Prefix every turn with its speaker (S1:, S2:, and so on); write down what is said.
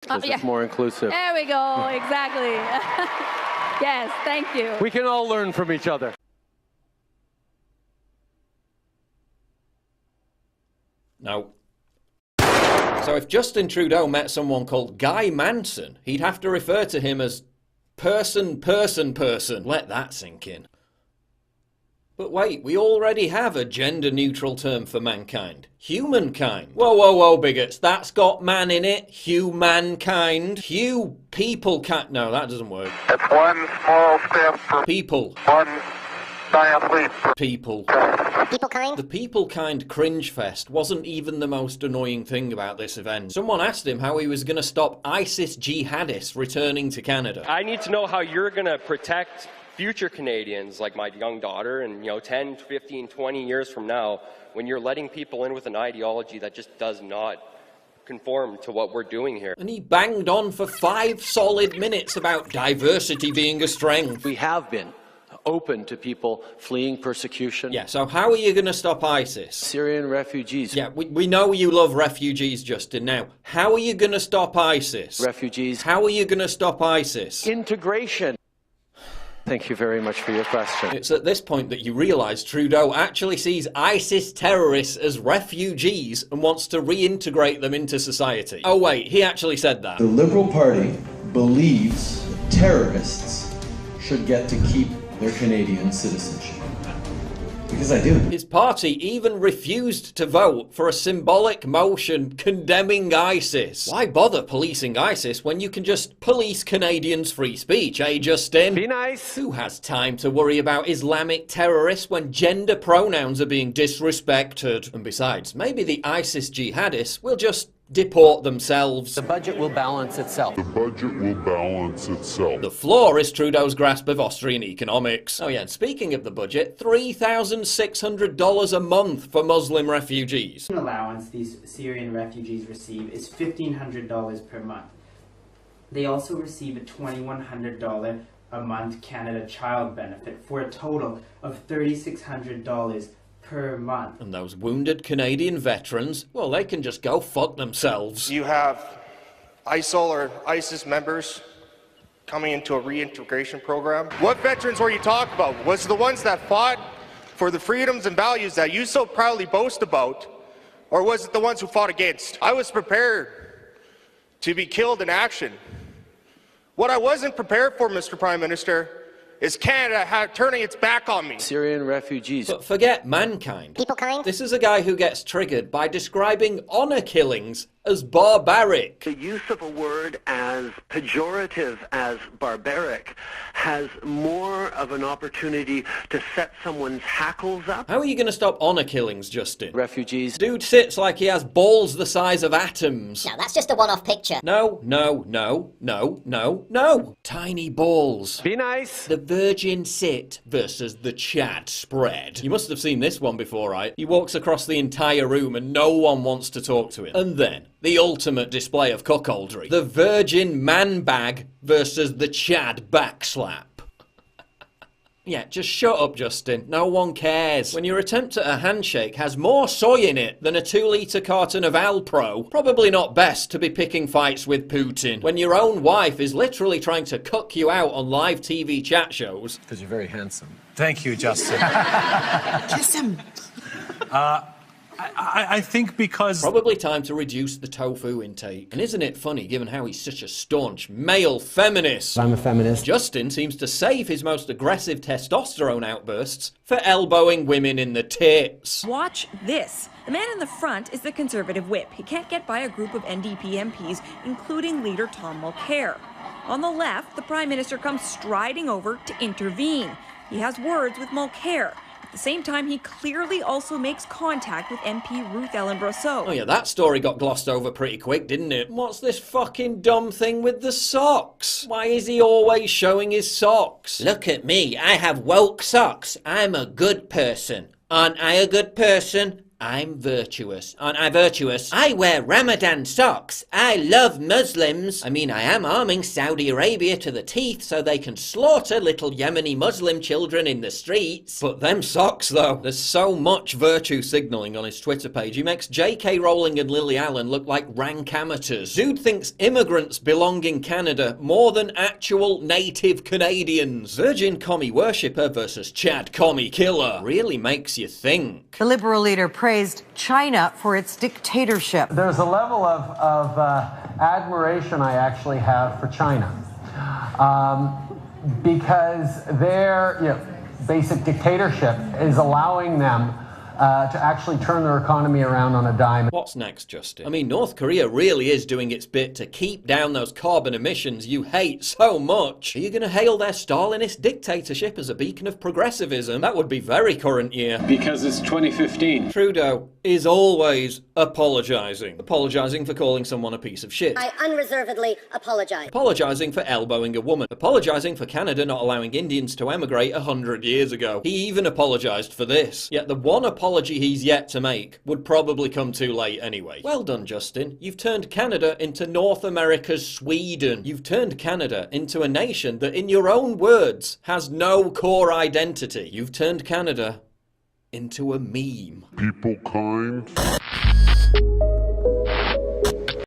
S1: Because it's more inclusive.
S2: There we go, exactly. Yes, thank you.
S1: We can all learn from each other.
S3: No. So if Justin Trudeau met someone called Guy Manson, he'd have to refer to him as person. Let that sink in. But wait, we already have a gender-neutral term for mankind. Humankind. Whoa, bigots. That's got man in it. Humankind. People can't... No, that doesn't work.
S4: It's one small step for
S3: People.
S4: one giant leap.
S3: People.
S5: People-kind?
S3: The people-kind cringe fest wasn't even the most annoying thing about this event. Someone asked him how he was going to stop ISIS jihadists returning to Canada.
S6: I need to know how you're going to protect future Canadians, like my young daughter, and 10, 15, 20 years from now, when you're letting people in with an ideology that just does not conform to what we're doing here.
S3: And he banged on for 5 solid minutes about diversity being a strength.
S1: We have been open to people fleeing persecution.
S3: Yeah, so how are you going to stop ISIS?
S1: Syrian refugees.
S3: Yeah, we know you love refugees, Justin. Now, how are you going to stop ISIS?
S1: Refugees.
S3: How are you going to stop ISIS?
S1: Integration. Thank you very much for your question.
S3: It's at this point that you realise Trudeau actually sees ISIS terrorists as refugees and wants to reintegrate them into society. Oh wait, he actually said that.
S7: The Liberal Party believes terrorists should get to keep their Canadian citizenship. Because I do.
S3: His party even refused to vote for a symbolic motion condemning ISIS. Why bother policing ISIS when you can just police Canadians' free speech, eh, Justin?
S1: Be nice.
S3: Who has time to worry about Islamic terrorists when gender pronouns are being disrespected? And besides, maybe the ISIS jihadists will just deport themselves.
S1: The budget will balance itself.
S8: The budget will balance itself.
S3: The floor is Trudeau's grasp of Austrian economics. Oh yeah, and speaking of the budget, $3,600 a month for Muslim refugees.
S9: The allowance these Syrian refugees receive is $1,500 per month. They also receive a $2,100 a month Canada Child benefit for a total of $3,600 per month.
S3: And those wounded Canadian veterans, well, they can just go fuck themselves.
S10: You have ISIL or ISIS members coming into a reintegration program. What veterans were you talking about? Was it the ones that fought for the freedoms and values that you so proudly boast about? Or was it the ones who fought against? I was prepared to be killed in action. What I wasn't prepared for, Mr. Prime Minister, is Canada turning its back on me.
S1: Syrian refugees.
S3: But forget mankind.
S5: People-kind?
S3: This is a guy who gets triggered by describing honour killings as barbaric.
S11: The use of a word as pejorative as barbaric has more of an opportunity to set someone's hackles up.
S3: How are you going to stop honour killings, Justin?
S1: Refugees.
S3: Dude sits like he has balls the size of atoms.
S5: No, that's just a one-off picture.
S3: No. Tiny balls.
S1: Be nice.
S3: The Virgin sit versus the Chad spread. You must have seen this one before, right? He walks across the entire room and no one wants to talk to him. And then, the ultimate display of cuckoldry. The Virgin man bag versus the Chad backslap. Yeah, just shut up, Justin. No one cares. When your attempt at a handshake has more soy in it than a 2-litre carton of Alpro, probably not best to be picking fights with Putin. When your own wife is literally trying to cuck you out on live TV chat shows.
S1: Because you're very handsome.
S12: Thank you, Justin.
S5: Kiss him.
S12: I think because...
S3: Probably time to reduce the tofu intake. And isn't it funny, given how he's such a staunch male feminist?
S13: I'm a feminist.
S3: Justin seems to save his most aggressive testosterone outbursts for elbowing women in the tits.
S14: Watch this. The man in the front is the Conservative whip. He can't get by a group of NDP MPs, including leader Tom Mulcair. On the left, the Prime Minister comes striding over to intervene. He has words with Mulcair. At the same time, he clearly also makes contact with MP Ruth Ellen Brosseau.
S3: Oh yeah, that story got glossed over pretty quick, didn't it? What's this fucking dumb thing with the socks? Why is he always showing his socks? Look at me, I have woke socks. I'm a good person. Aren't I a good person? I'm virtuous. Aren't I virtuous? I wear Ramadan socks. I love Muslims. I mean, I am arming Saudi Arabia to the teeth so they can slaughter little Yemeni Muslim children in the streets. But them socks, though. There's so much virtue signalling on his Twitter page. He makes J.K. Rowling and Lily Allen look like rank amateurs. Dude thinks immigrants belong in Canada more than actual native Canadians. Virgin commie worshipper versus Chad commie killer. Really makes you think.
S13: The Liberal leader praised China for its dictatorship.
S15: There's a level of admiration I actually have for China because their basic dictatorship is allowing them to actually turn their economy around on a dime.
S3: What's next, Justin? I mean, North Korea really is doing its bit to keep down those carbon emissions you hate so much. Are you going to hail their Stalinist dictatorship as a beacon of progressivism? That would be very current year.
S12: Because it's 2015.
S3: Trudeau is always apologising. Apologising for calling someone a piece of shit.
S5: I unreservedly apologize.
S3: Apologising for elbowing a woman. Apologising for Canada not allowing Indians to emigrate 100 years ago. He even apologised for this. Yet the one apology he's yet to make would probably come too late anyway. Well done, Justin. You've turned Canada into North America's Sweden. You've turned Canada into a nation that, in your own words, has no core identity. You've turned Canada into a meme.
S8: People kind.